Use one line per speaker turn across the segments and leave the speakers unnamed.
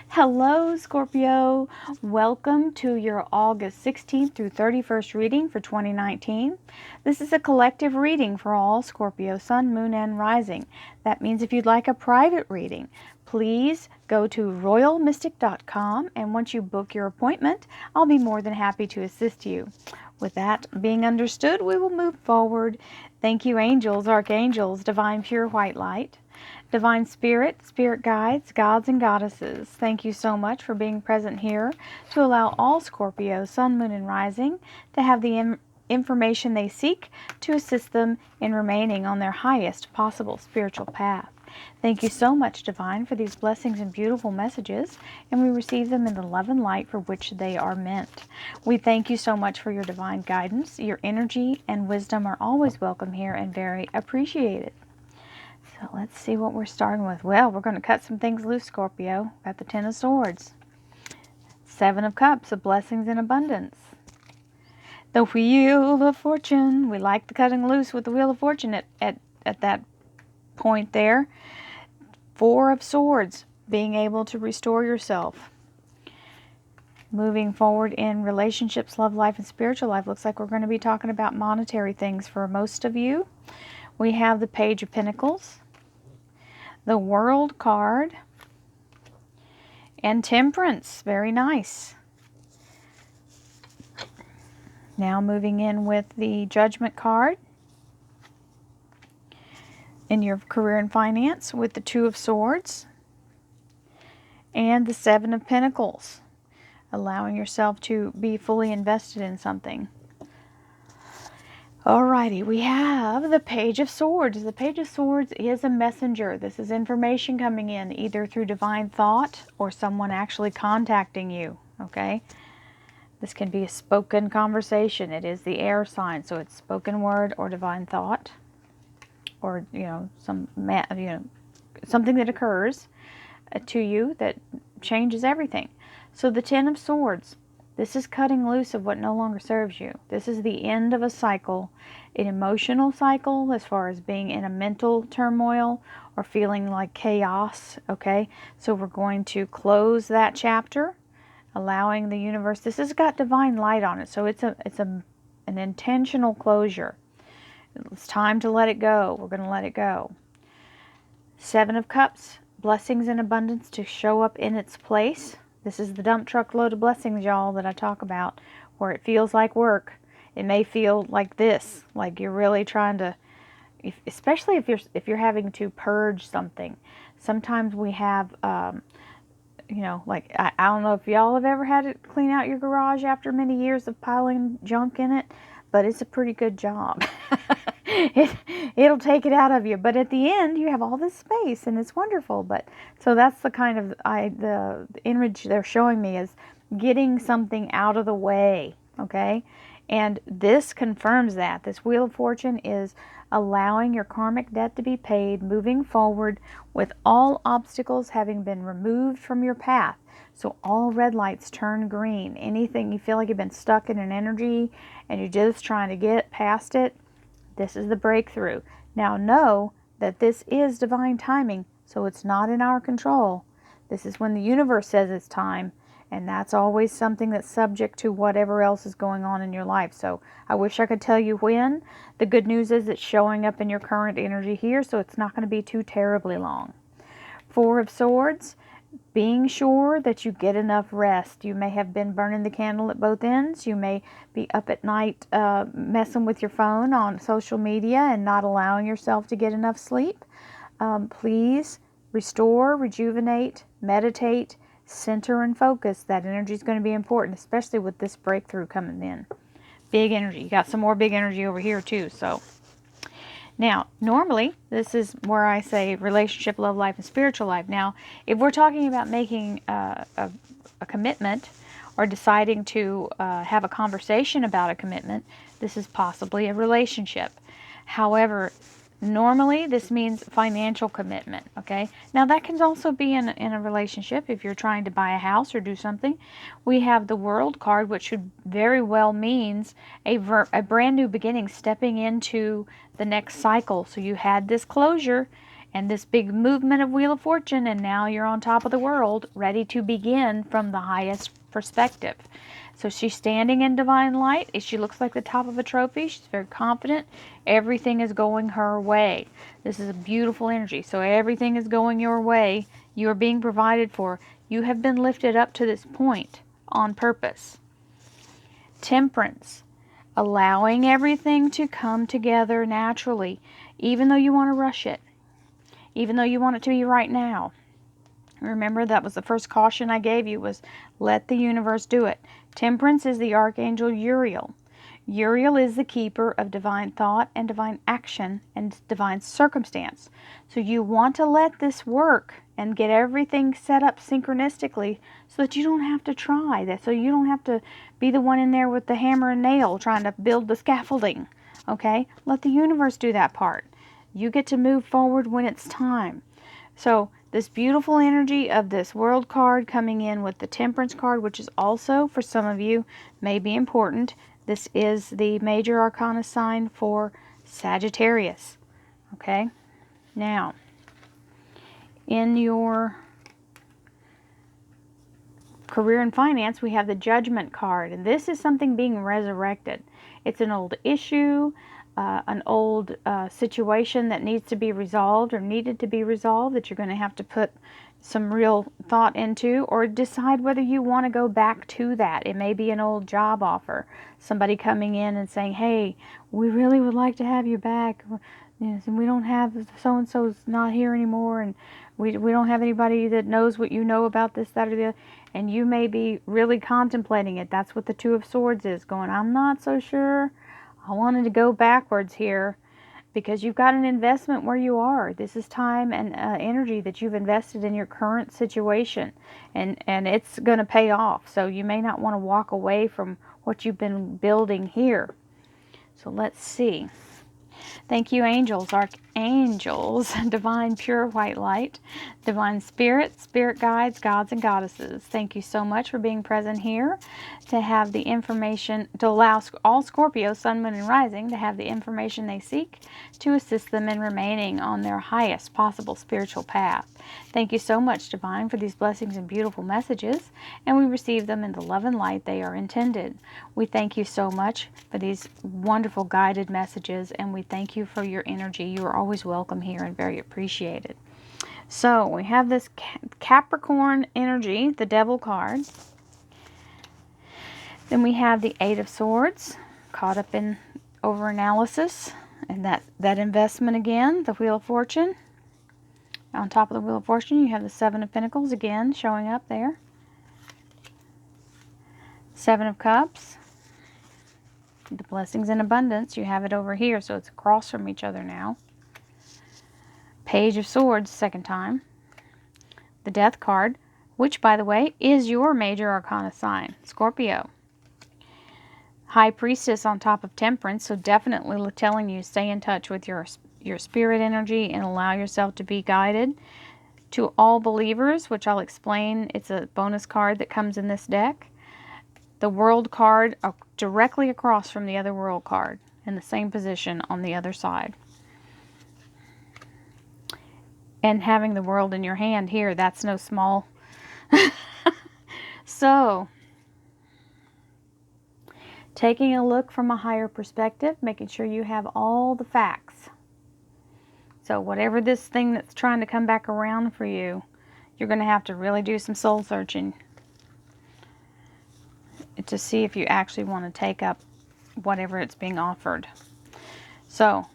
Hello, Scorpio. Welcome to your August 16th through 31st reading for 2019. This is a collective reading for all Scorpio, Sun, Moon, and Rising. That means if you'd like a private reading, please go to royalmystic.com, and once you book your appointment, I'll be more than happy to assist you. With that being understood, we will move forward. Thank you, angels, archangels, divine pure white light. Divine Spirit, Spirit Guides, Gods and Goddesses, thank you so much for being present here to allow all Scorpio, Sun, Moon, and Rising to have the information they seek to assist them in remaining on their highest possible spiritual path. Thank you so much, Divine, for these blessings and beautiful messages, and we receive them in the love and light for which they are meant. We thank you so much for your divine guidance. Your energy and wisdom are always welcome here and very appreciated. So let's see what we're starting with. Well, we're going to cut some things loose, Scorpio. Got the Ten of Swords. Seven of Cups, of blessings and abundance. The Wheel of Fortune. We like the cutting loose with the Wheel of Fortune at that point there. Four of Swords, being able to restore yourself. Moving forward in relationships, love life, and spiritual life. Looks like we're going to be talking about monetary things for most of you. We have the Page of Pentacles, the World card, and Temperance. Very nice. Now moving in with the Judgment card in your career and finance with the Two of Swords and the Seven of Pentacles, allowing yourself to be fully invested in something. Alrighty, we have the Page of Swords. The Page of Swords is a messenger. This is information coming in either through divine thought or someone actually contacting you, okay? This can be a spoken conversation. It is the air sign, so it's spoken word or divine thought, or something that occurs to you that changes everything. So the Ten of Swords. This is cutting loose of what no longer serves you. This is the end of a cycle, an emotional cycle as far as being in a mental turmoil or feeling like chaos, okay? So we're going to close that chapter, allowing the universe. This has got divine light on it, so it's an intentional closure. It's time to let it go. We're going to let it go. Seven of Cups, blessings and abundance to show up in its place. This is the dump truck load of blessings, y'all, that I talk about, where it feels like work. It may feel like this, like you're really trying to, especially if you're having to purge something. Sometimes we have, like I don't know if y'all have ever had to clean out your garage after many years of piling junk in it, but it's a pretty good job. It'll take it out of you, but at the end you have all this space and it's wonderful. But so that's the kind of the image they're showing me is getting something out of the way, okay? And this confirms that. This Wheel of Fortune is allowing your karmic debt to be paid, moving forward with all obstacles having been removed from your path. So all red lights turn green. Anything you feel like you've been stuck in an energy and you're just trying to get past it, this is the breakthrough. Now know that this is divine timing, so it's not in our control. This is when the universe says it's time, and that's always something that's subject to whatever else is going on in your life. So I wish I could tell you when. The good news is it's showing up in your current energy here, so it's not going to be too terribly long. Four of Swords, being sure that you get enough rest. You may have been burning the candle at both ends. You may be up at night messing with your phone on social media and not allowing yourself to get enough sleep. Please restore, rejuvenate, meditate, center, and focus. That energy is going to be important, especially with this breakthrough coming in. Big energy. You got some more big energy over here too, so. Now, normally, this is where I say relationship, love life, and spiritual life. Now, if we're talking about making a commitment or deciding to have a conversation about a commitment, this is possibly a relationship. However, normally this means financial commitment, okay? Now, that can also be in a relationship if you're trying to buy a house or do something. We have the World card, which should very well means a brand new beginning, stepping into the next cycle. So you had this closure, and this big movement of Wheel of Fortune, and now you're on top of the world, ready to begin from the highest perspective. So she's standing in divine light. She looks like the top of a trophy. She's very confident. Everything is going her way. This is a beautiful energy. So everything is going your way. You are being provided for. You have been lifted up to this point on purpose. Temperance. Allowing everything to come together naturally, even though you want to rush it, even though you want it to be right now. Remember, that was the first caution I gave you, was let the universe do it. Temperance is the Archangel Uriel. Uriel is the keeper of divine thought and divine action and divine circumstance. So you want to let this work and get everything set up synchronistically so that you don't have to try that, so you don't have to be the one in there with the hammer and nail trying to build the scaffolding. Okay? Let the universe do that part. You get to move forward when it's time. So this beautiful energy of this World card coming in with the Temperance card, which is also, for some of you, may be important. This is the major arcana sign for Sagittarius. Okay? Now, in your career and finance, we have the Judgment card, and this is something being resurrected. It's an old issue, an old situation that needs to be resolved or needed to be resolved, that you're going to have to put some real thought into, or decide whether you want to go back to that. It may be an old job offer, somebody coming in and saying, hey, we really would like to have you back. Yes, and we don't have, so-and-so's not here anymore, and we don't have anybody that knows what you know about this, that, or the other. And you may be really contemplating it. That's what the Two of Swords is, going, I'm not so sure. I wanted to go backwards here, because you've got an investment where you are. This is time and energy that you've invested in your current situation, and it's going to pay off. So you may not want to walk away from what you've been building here. So let's see. Thank you, angels, archangels, divine pure white light, divine spirit, spirit guides, gods and goddesses. Thank you so much for being present here to have the information, to allow all Scorpio, sun, moon, and rising to have the information they seek to assist them in remaining on their highest possible spiritual path. Thank you so much, divine, for these blessings and beautiful messages, and we receive them in the love and light they are intended. We thank you so much for these wonderful guided messages, and we thank you for your energy. You are always welcome here and very appreciated. So we have this Capricorn energy, the Devil card. Then we have the Eight of Swords, caught up in overanalysis, and that investment again, the Wheel of Fortune. On top of the Wheel of Fortune, you have the Seven of Pentacles again showing up there. Seven of Cups. The blessings in abundance, you have it over here, so it's across from each other now. Page of Swords, second time. The Death card, which, by the way, is your major arcana sign, Scorpio. High Priestess on top of Temperance, so definitely telling you stay in touch with your spirit energy and allow yourself to be guided. To all believers, which I'll explain, it's a bonus card that comes in this deck. The World card directly across from the other World card in the same position on the other side. And having the World in your hand here, that's no small. So, taking a look from a higher perspective, making sure you have all the facts. So whatever this thing that's trying to come back around for you, you're going to have to really do some soul searching to see if you actually want to take up whatever it's being offered. So,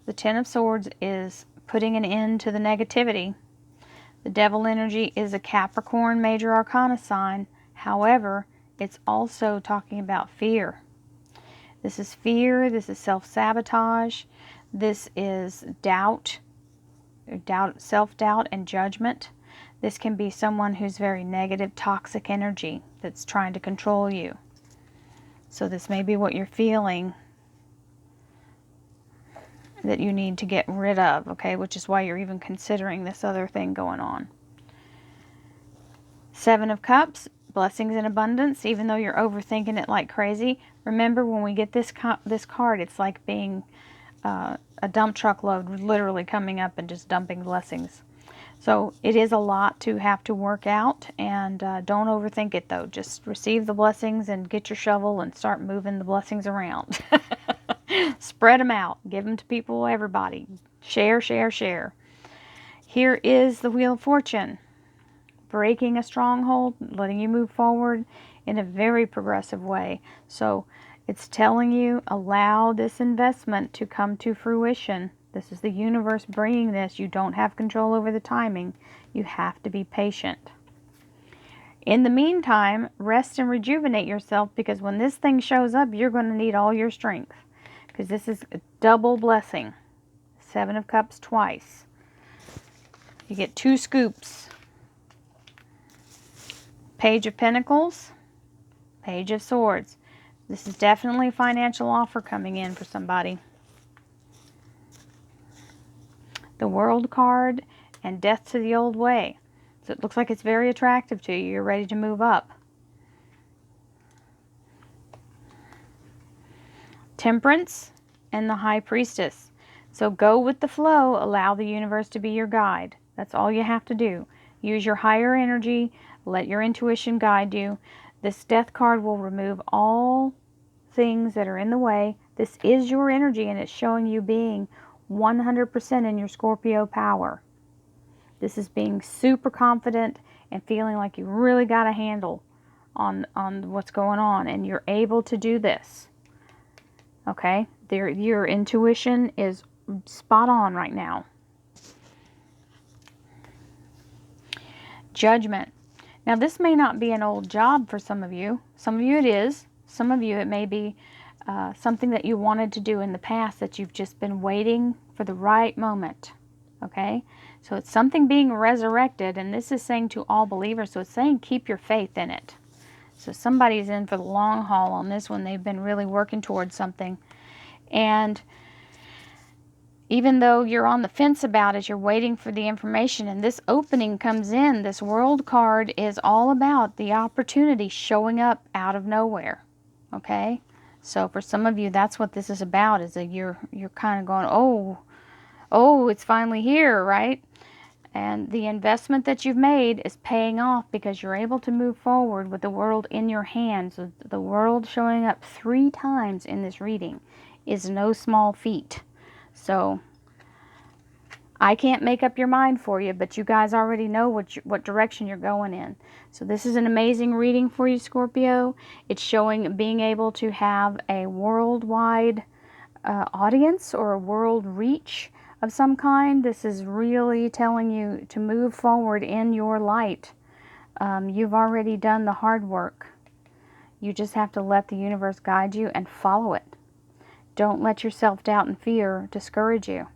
the Ten of Swords is putting an end to the negativity. The Devil energy is a Capricorn major arcana sign. However, it's also talking about fear. This is fear, this is self-sabotage, this is doubt, self-doubt and judgment. This can be someone who's very negative, toxic energy that's trying to control you. So this may be what you're feeling that you need to get rid of, okay? Which is why you're even considering this other thing going on. Seven of Cups, blessings in abundance. Even though you're overthinking it like crazy, remember when we get this card, it's like being a dump truck load literally coming up and just dumping blessings. So it is a lot to have to work out, and don't overthink it though. Just receive the blessings and get your shovel and start moving the blessings around. Spread them out. Give them to people, everybody. Share, share, share. Here is the Wheel of Fortune. Breaking a stronghold, letting you move forward in a very progressive way. So it's telling you, allow this investment to come to fruition. This is the universe bringing this. You don't have control over the timing. You have to be patient. In the meantime, rest and rejuvenate yourself, because when this thing shows up, you're going to need all your strength, because this is a double blessing. 7 of Cups twice. You get 2 scoops. Page of Pentacles, Page of Swords. This is definitely a financial offer coming in for somebody. The World card and Death to the Old Way. So it looks like it's very attractive to you. You're ready to move up. Temperance and the High Priestess. So go with the flow. Allow the universe to be your guide. That's all you have to do. Use your higher energy. Let your intuition guide you. This Death card will remove all things that are in the way. This is your energy, and it's showing you being 100% in your Scorpio power. This is being super confident and feeling like you really got a handle on what's going on, and you're able to do this. Okay? Your intuition is spot on right now. Judgment. Now, this may not be an old job for some of you. Some of you it is. Some of you it may be something that you wanted to do in the past that you've just been waiting for the right moment. Okay? So it's something being resurrected, and this is saying to all believers, so it's saying keep your faith in it. So somebody's in for the long haul on this one. They've been really working towards something. And even though you're on the fence about it, you're waiting for the information, and this opening comes in. This World card is all about the opportunity showing up out of nowhere. Okay? So for some of you, that's what this is about, is that you're kind of going, oh, it's finally here, right? And the investment that you've made is paying off, because you're able to move forward with the world in your hands. So the world showing up 3 times in this reading is no small feat. So I can't make up your mind for you, but you guys already know what direction you're going in. So this is an amazing reading for you, Scorpio. It's showing being able to have a worldwide audience or a world reach of some kind. This is really telling you to move forward in your light. You've already done the hard work. You just have to let the universe guide you and follow it. Don't let your self-doubt and fear discourage you.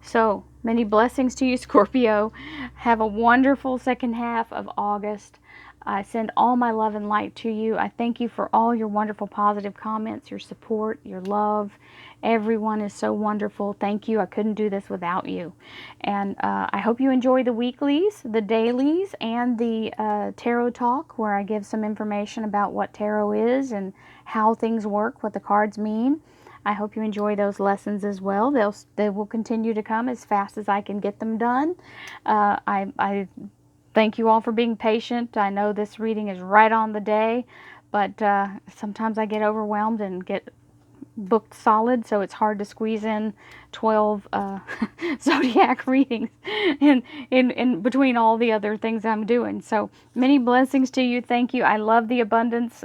So, many blessings to you, Scorpio. Have a wonderful second half of August. I send all my love and light to you. I thank you for all your wonderful positive comments, your support, your love. Everyone is so wonderful. Thank you. I couldn't do this without you. And I hope you enjoy the weeklies, the dailies, and the tarot talk, where I give some information about what tarot is and how things work, what the cards mean. I hope you enjoy those lessons as well. They will continue to come as fast as I can get them done. I thank you all for being patient. I know this reading is right on the day, but sometimes I get overwhelmed and get booked solid, so it's hard to squeeze in 12 zodiac readings in between all the other things I'm doing. So many blessings to you. Thank you. I love the abundance.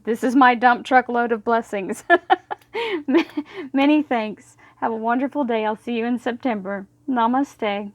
This is my dump truck load of blessings. Many thanks. Have a wonderful day. I'll see you in September. Namaste.